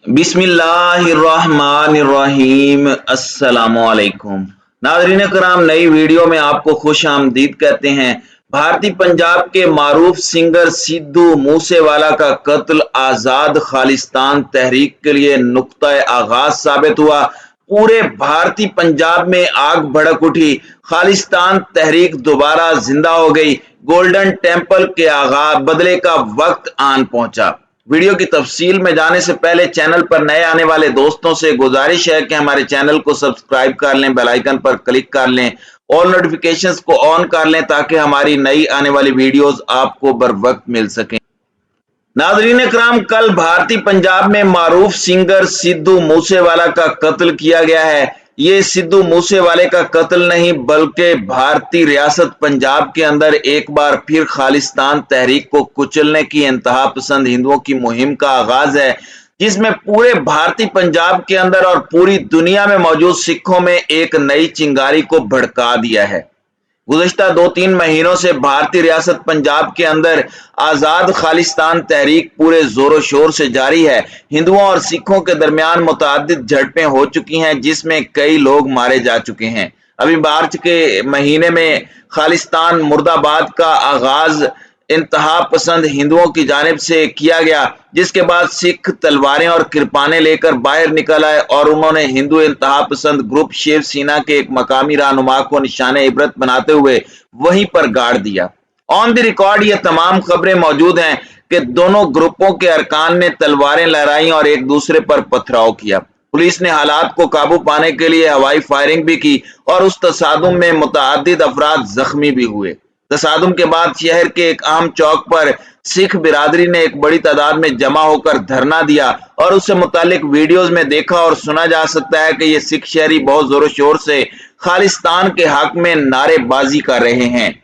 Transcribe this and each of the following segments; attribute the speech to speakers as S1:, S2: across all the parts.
S1: बिस्मिल्लाहिर्रहमानिर्रहीम। अस्सलामुअलैकुम नाज़रीन कराम, नई वीडियो में आपको खुश आमदीद कहते हैं। भारतीय पंजाब के मारूफ सिंगर सिद्धू मूसेवाला का कत्ल आजाद खालिस्तान तहरीक के लिए नुक्ता आगाज साबित हुआ। पूरे भारतीय पंजाब में आग भड़क उठी। खालिस्तान तहरीक दोबारा जिंदा हो गई। गोल्डन टेम्पल के आगाज बदले का वक्त आन पहुंचा। वीडियो की तफसील में जाने से पहले चैनल पर नए आने वाले दोस्तों से गुजारिश है कि हमारे चैनल को सब्सक्राइब कर लें, बेल आइकन पर क्लिक कर लें, ऑल नोटिफिकेशंस को ऑन कर लें ताकि हमारी नई आने वाली वीडियोस आपको बर वक्त मिल सकें। नाज़रीन कराम, कल भारतीय पंजाब में मारूफ सिंगर सिद्धू मूसेवाला का कत्ल किया गया है। ये सिद्धू मूसेवाले का कत्ल नहीं बल्कि भारतीय रियासत पंजाब के अंदर एक बार फिर खालिस्तान तहरीक को कुचलने की इंतहा पसंद हिंदुओं की मुहिम का आगाज है, जिसमें पूरे भारतीय पंजाब के अंदर और पूरी दुनिया में मौजूद सिखों में एक नई चिंगारी को भड़का दिया है। गुज़िश्ता 2-3 महीनों से भारतीय रियासत पंजाब के अंदर आजाद खालिस्तान तहरीक पूरे जोरों शोर से जारी है। हिंदुओं और सिखों के दरमियान मुतअद्दिद झड़पें हो चुकी हैं, जिसमें कई लोग मारे जा चुके हैं। अभी मार्च के महीने में खालिस्तान मुर्दाबाद का आगाज इंतहा पसंद हिंदुओं की जानिब से किया गया, जिसके बाद सिख तलवारें और कृपानें लेकर बाहर निकल आए और उन्होंने हिंदू इंतहा पसंद ग्रुप शिव सेना के एक मकामी रहनुमा को निशाने इबरत बनाते हुए वहीं पर गाड़ दिया। ऑन द रिकॉर्ड ये तमाम खबरें मौजूद हैं कि दोनों ग्रुपों के अरकान ने तलवारें लहराई और एक दूसरे पर पथराव किया। पुलिस ने हालात को काबू पाने के लिए हवाई फायरिंग भी की और उस तसादुम में मुतअद्दिद अफराद जख्मी भी हुए। तसादुम के बाद शहर के एक अहम चौक पर सिख बिरादरी ने एक बड़ी तादाद में जमा होकर धरना दिया और उससे मुतालिक वीडियोज में देखा और सुना जा सकता है कि ये सिख शहरी बहुत जोरों शोर से खालिस्तान के हक में नारेबाजी कर रहे हैं।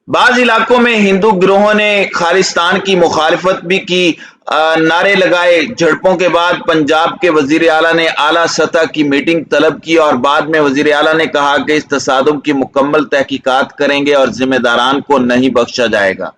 S1: बाज़ इलाकों में हिंदू गिरोहों ने खालिस्तान की मुखालिफत भी की, नारे लगाए। झड़पों के बाद पंजाब के वजीर आला ने आला सतह की मीटिंग तलब की और बाद में वजीर आला ने कहा कि इस तसादुम की मुकम्मल तहकीकात करेंगे और जिम्मेदारान को नहीं बख्शा जाएगा।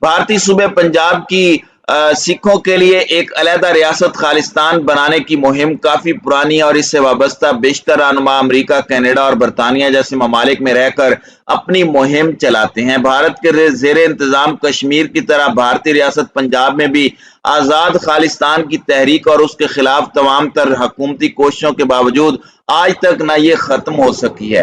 S1: भारतीय सूबे पंजाब की सिखों के लिए एक अलहदा रियासत खालिस्तान बनाने की मुहिम काफी पुरानी है और इससे वाबस्ता बेशतर रहनुमा अमरीका, कनाडा और बरतानिया जैसे ममालिक में रहकर अपनी मुहिम चलाते हैं। भारत के जेर इंतजाम कश्मीर की तरह भारतीय रियासत पंजाब में भी आजाद खालिस्तान की तहरीक और उसके खिलाफ तमाम तर हुकूमती कोशिशों के बावजूद आज तक न ये खत्म हो सकी है।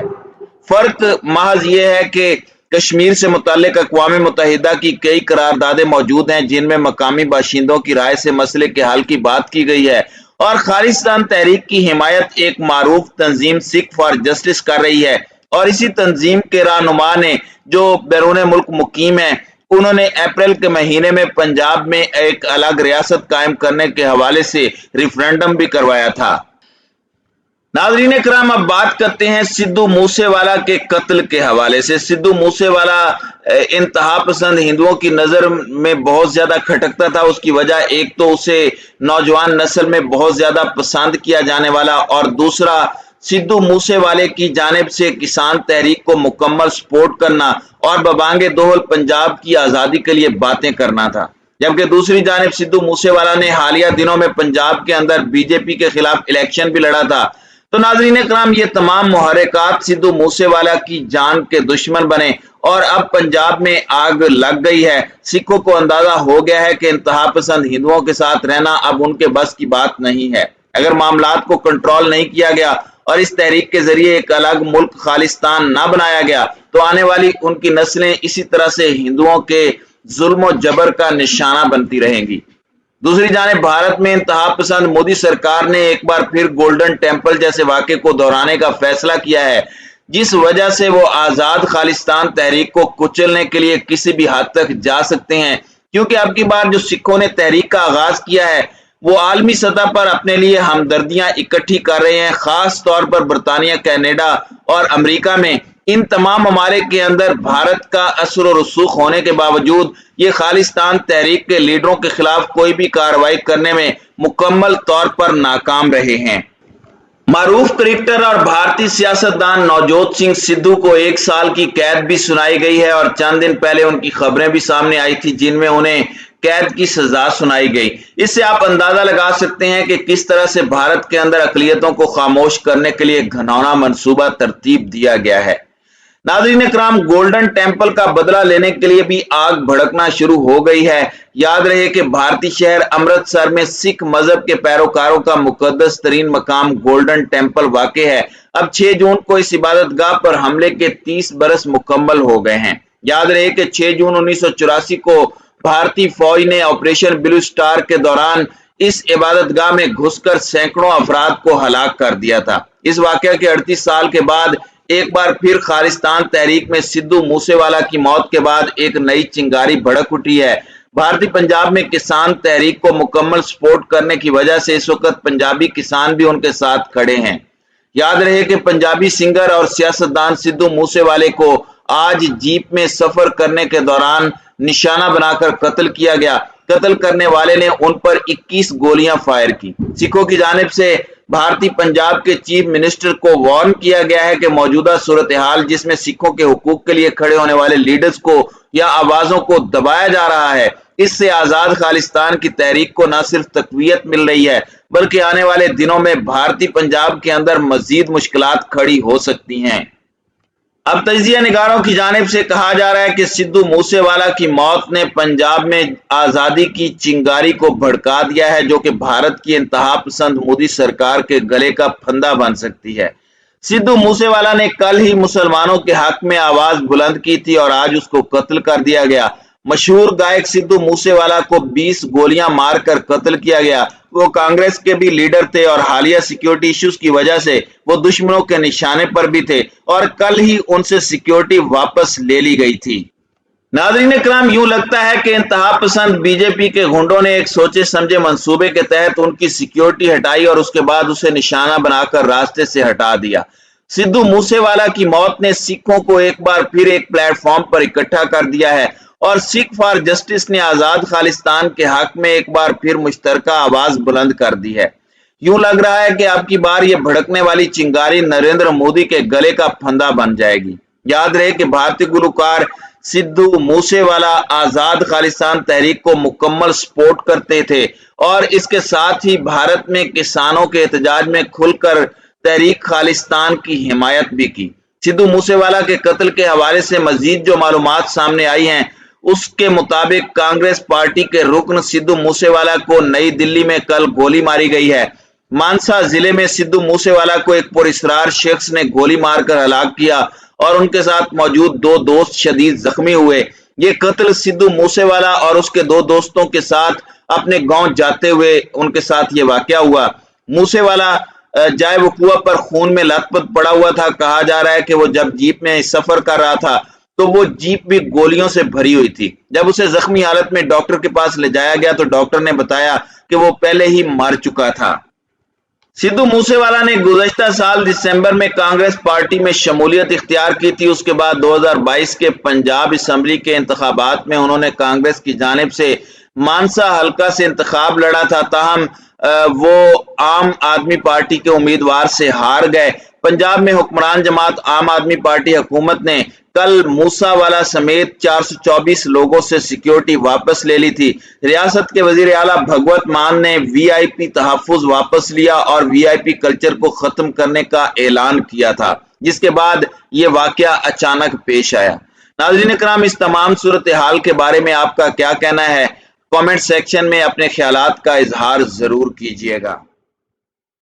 S1: फर्क महज ये है कि कश्मीर से मुताल्लिक अक़वाम मुत्तहिदा की कई करारदादें मौजूद हैं, जिनमें मकामी बाशिंदों की राय से मसले के हल की बात की गई है और खालिस्तान तहरीक की हिमायत एक मारूफ तंजीम सिख फॉर जस्टिस कर रही है। और इसी तंजीम के रहनुमा ने, जो बैरून मुल्क मुकीम है, उन्होंने अप्रैल के महीने में पंजाब में एक अलग रियासत कायम करने के हवाले से रेफरेंडम भी करवाया था। नाज़रीन कराम, अब बात करते हैं सिद्धू मूसेवाला के कत्ल के हवाले से। सिद्धू मूसेवाला इंतहा पसंद हिंदुओं की नजर में बहुत ज्यादा खटकता था। उसकी वजह एक तो उसे नौजवान नस्ल में बहुत ज्यादा पसंद किया जाने वाला और दूसरा सिद्धू मूसेवाले की जानिब से किसान तहरीक को मुकम्मल सपोर्ट करना और बबांगे दोहल पंजाब की आजादी के लिए बातें करना था। जबकि दूसरी जानिब सिद्धू मूसेवाला ने हालिया दिनों में पंजाब के अंदर बीजेपी के खिलाफ इलेक्शन भी लड़ा था। तो नाज़रीन कराम, ये तमाम मुहर्रिकात सिद्धू मूसेवाला की जान के दुश्मन बने और अब पंजाब में आग लग गई है। सिखों को अंदाजा हो गया है कि इंतहा पसंद हिंदुओं के साथ रहना अब उनके बस की बात नहीं है। अगर मामलात को कंट्रोल नहीं किया गया और इस तहरीक के जरिए एक अलग मुल्क खालिस्तान ना बनाया गया तो आने वाली उनकी नस्लें इसी तरह से हिंदुओं के जुल्म और जबर का निशाना बनती रहेंगी। दूसरी जानिब भारत में इंतहा पसंद मोदी सरकार ने एक बार फिर गोल्डन टेम्पल जैसे वाक़े को दोहराने का फैसला किया है, जिस वजह से वो आजाद खालिस्तान तहरीक को कुचलने के लिए किसी भी हद तक जा सकते हैं। क्योंकि अब की बार जो सिखों ने तहरीक का आगाज किया है वो आलमी सतह पर अपने लिए हमदर्दियां इकट्ठी कर रहे हैं। खास तौर पर बरतानिया, कनाडा और अमेरिका में इन तमाम ममालिक के अंदर भारत का असर और रसूख होने के बावजूद ये खालिस्तान तहरीक के लीडरों के खिलाफ कोई भी कार्रवाई करने में मुकम्मल तौर पर नाकाम रहे हैं। मारूफ क्रिकेटर और भारतीय सियासतदान नवजोत सिंह सिद्धू को 1 साल की कैद भी सुनाई गई है और चंद दिन पहले उनकी खबरें भी सामने आई थी, जिनमें उन्हें कैद की सजा सुनाई गई। इससे आप अंदाजा लगा सकते हैं कि किस तरह से भारत के अंदर अक़लियतों को खामोश करने के लिए घिनौना मंसूबा तरतीब दिया गया है। नाज़रीन इकराम, गोल्डन टेम्पल का बदला लेने के लिए भी आग भड़कना शुरू हो गई है। याद रहे कि भारतीय शहर अमृतसर में सिख मजहब के पैरोकारों का मुकद्दस तरीन मकाम गोल्डन टेम्पल वाक़ है। अब 6 जून को इस इबादतगाह पर हमले के 30 बरस मुकम्मल हो गए हैं। याद रहे कि 6 जून 1984 को भारतीय फौज ने ऑपरेशन ब्लू स्टार के दौरान इस इबादतगाह में घुसकर सैकड़ों अफराद को हलाक कर दिया था। इस वाक़या के 38 साल के बाद एक बार फिर खालिस्तान तहरीक में सिद्धू मूसेवाला की मौत के बाद एक नई चिंगारी भड़क उठी है। भारतीय पंजाब में किसान तहरीक को मुकम्मल सपोर्ट करने की वजह से इस वक्त पंजाबी किसान भी उनके साथ खड़े हैं। याद रहे कि पंजाबी सिंगर और सियासतदान सिद्धू मूसेवाले को आज जीप में सफर करने के दौरान निशाना बनाकर कत्ल किया गया। कत्ल करने वाले ने उन पर 21 गोलियां फायर की। सिखों की जानिब से भारतीय पंजाब के चीफ मिनिस्टर को वार्न किया गया है कि मौजूदा सूरत हाल जिसमें सिखों के हुकूक के लिए खड़े होने वाले लीडर्स को या आवाजों को दबाया जा रहा है, इससे आजाद खालिस्तान की तहरीक को न सिर्फ तकवीयत मिल रही है बल्कि आने वाले दिनों में भारतीय पंजाब के अंदर मजीद मुश्किलात खड़ी हो सकती हैं। अब तजिया निगारों की जानिब से कहा जा रहा है कि सिद्धू मूसेवाला की मौत ने पंजाब में आजादी की चिंगारी को भड़का दिया है, जो कि भारत की इंतहा पसंद मोदी सरकार के गले का फंदा बन सकती है। सिद्धू मूसेवाला ने कल ही मुसलमानों के हक में आवाज बुलंद की थी और आज उसको कत्ल कर दिया गया। मशहूर गायक सिद्धू मूसेवाला को 20 गोलियां मारकर कत्ल किया गया। वो कांग्रेस के भी लीडर थे और हालिया सिक्योरिटी इश्यूज की वजह से वो दुश्मनों के निशाने पर भी थे और कल ही उनसे सिक्योरिटी वापस ले ली गई थी। नाज़रीन इकराम, यूं लगता है कि इंतहा पसंद बीजेपी के गुंडों ने एक सोचे समझे मंसूबे के तहत उनकी सिक्योरिटी हटाई और उसके बाद उसे निशाना बनाकर रास्ते से हटा दिया। सिद्धू मूसेवाला की मौत ने सिखों को एक बार फिर एक प्लेटफॉर्म पर इकट्ठा कर दिया है और सिख फॉर जस्टिस ने आजाद खालिस्तान के हक में एक बार फिर मुश्तरका आवाज बुलंद कर दी है। यूं लग रहा है कि अब की बार ये भड़कने वाली चिंगारी नरेंद्र मोदी के गले का फंदा बन जाएगी। याद रहे कि भारतीय गुलकार सिद्धू मूसेवाला आजाद खालिस्तान तहरीक को मुकम्मल सपोर्ट करते थे और इसके साथ ही भारत में किसानों के एहतजाज में खुलकर तहरीक खालिस्तान की हिमायत भी की। सिद्धू मूसेवाला के कत्ल के हवाले से मजीद जो मालूमात सामने आई हैं, उसके मुताबिक कांग्रेस पार्टी के रुकन सिद्धू मूसेवाला को नई दिल्ली में कल गोली मारी गई है। मानसा जिले में सिद्धू मूसेवाला को एक पुरस्कार शख्स ने गोली मारकर हलाक किया और उनके साथ मौजूद 2 दोस्त शदीद जख्मी हुए। ये कत्ल सिद्धू मूसेवाला और उसके 2 दोस्तों के साथ अपने गांव जाते हुए उनके साथ ये वाकया हुआ। मूसेवाला जाए वकुआ पर खून में लथपथ पड़ा हुआ था। कहा जा रहा है कि वो जब जीप में सफर कर रहा था तो वो जीप भी गोलियों से भरी हुई थी। जब उसे जख्मी हालत में डॉक्टर के पास ले जाया गया तो डॉक्टर ने बताया कि वो पहले ही मर चुका था। सिद्धू मूसेवाला ने गुज़श्ता साल दिसंबर में कांग्रेस पार्टी में शमूलियत इख्तियार की थी। उसके बाद 2022 के पंजाब असेंबली के इंतखाबात में उन्होंने कांग्रेस की जानिब से मानसा हल्का से इंतखाब लड़ा था, ताहम वो आम आदमी पार्टी के उम्मीदवार से हार गए। पंजाब में हुक्मरान जमात आम आदमी पार्टी हुकूमत ने कल मूसावाला समेत 424 लोगों से सिक्योरिटी वापस ले ली थी। रियासत के वजीर आला भगवत मान ने वीआईपी तहफ्फुज वापस लिया और वीआईपी कल्चर को खत्म करने का ऐलान किया था, जिसके बाद ये वाकया अचानक पेश आया। नाज़रीन इकराम, इस तमाम सूरत हाल के बारे में आपका क्या कहना है? कमेंट सेक्शन में अपने ख्यालात का इजहार जरूर कीजिएगा।